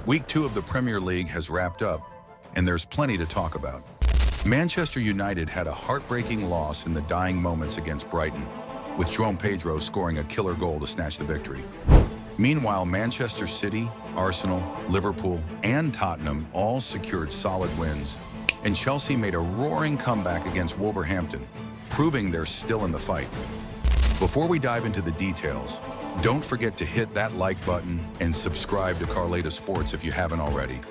Week 2 of the Premier League has wrapped up, and there's plenty to talk about. Manchester United had a heartbreaking loss in the dying moments against Brighton, with João Pedro scoring a killer goal to snatch the victory. Meanwhile, Manchester City, Arsenal, Liverpool, and Tottenham all secured solid wins, and Chelsea made a roaring comeback against Wolverhampton, proving they're still in the fight. Before we dive into the details, don't forget to hit that like button and subscribe to Carleta Sports if you haven't already.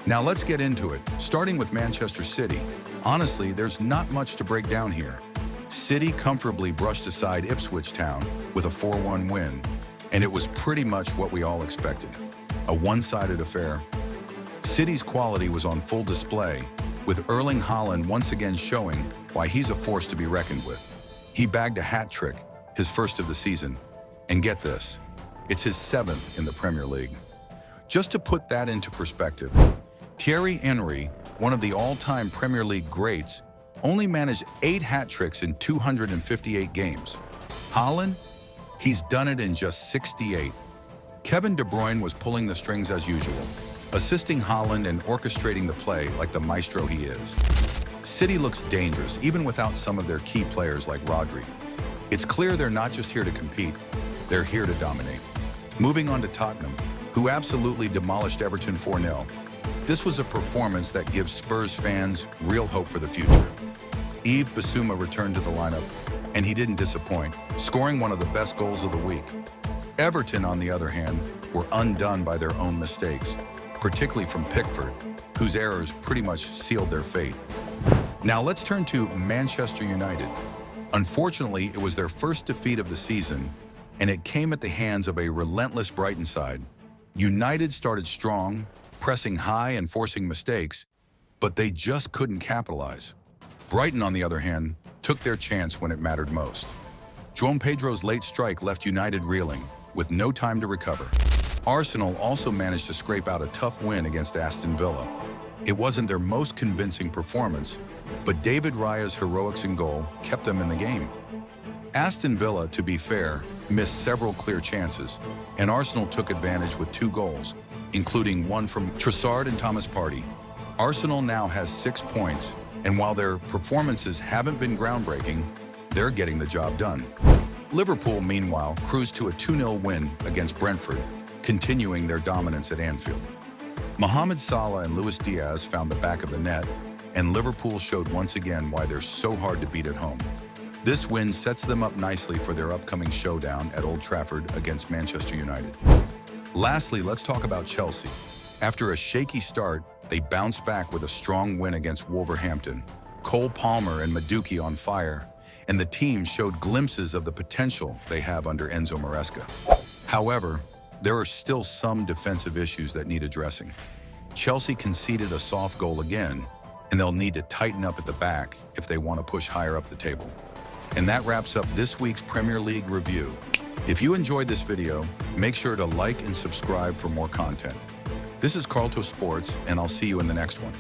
Now let's get into it, starting with Manchester City. Honestly, there's not much to break down here. City comfortably brushed aside Ipswich Town with a 4-1 win, and it was pretty much what we all expected. A one-sided affair. City's quality was on full display, with Erling Haaland once again showing why he's a force to be reckoned with. He bagged a hat-trick, his first of the season. And get this, it's his 7th in the Premier League. Just to put that into perspective, Thierry Henry, one of the all-time Premier League greats, only managed 8 hat-tricks in 258 games. Haaland? He's done it in just 68. Kevin De Bruyne was pulling the strings as usual, assisting Haaland and orchestrating the play like the maestro he is. City looks dangerous, even without some of their key players like Rodri. It's clear they're not just here to compete, they're here to dominate. Moving on to Tottenham, who absolutely demolished Everton 4-0. This was a performance that gives Spurs fans real hope for the future. Yves Bissouma returned to the lineup, and he didn't disappoint, scoring one of the best goals of the week. Everton, on the other hand, were undone by their own mistakes, particularly from Pickford, whose errors pretty much sealed their fate. Now let's turn to Manchester United. Unfortunately, it was their first defeat of the season, and it came at the hands of a relentless Brighton side. United started strong, pressing high and forcing mistakes, but they just couldn't capitalize. Brighton, on the other hand, took their chance when it mattered most. João Pedro's late strike left United reeling, with no time to recover. Arsenal also managed to scrape out a tough win against Aston Villa. It wasn't their most convincing performance, but David Raya's heroics in goal kept them in the game. Aston Villa, to be fair, missed several clear chances, and Arsenal took advantage with 2 goals, including one from Trossard and Thomas Partey. Arsenal now has 6 points, and while their performances haven't been groundbreaking, they're getting the job done. Liverpool, meanwhile, cruised to a 2-0 win against Brentford, continuing their dominance at Anfield. Mohamed Salah and Luis Diaz found the back of the net, and Liverpool showed once again why they're so hard to beat at home. This win sets them up nicely for their upcoming showdown at Old Trafford against Manchester United. Lastly, let's talk about Chelsea. After a shaky start, they bounced back with a strong win against Wolverhampton. Cole Palmer and Madueke on fire, and the team showed glimpses of the potential they have under Enzo Maresca. However, there are still some defensive issues that need addressing. Chelsea conceded a soft goal again, and they'll need to tighten up at the back if they want to push higher up the table. And that wraps up this week's Premier League review. If you enjoyed this video, make sure to like and subscribe for more content. This is Carleta Sports, and I'll see you in the next one.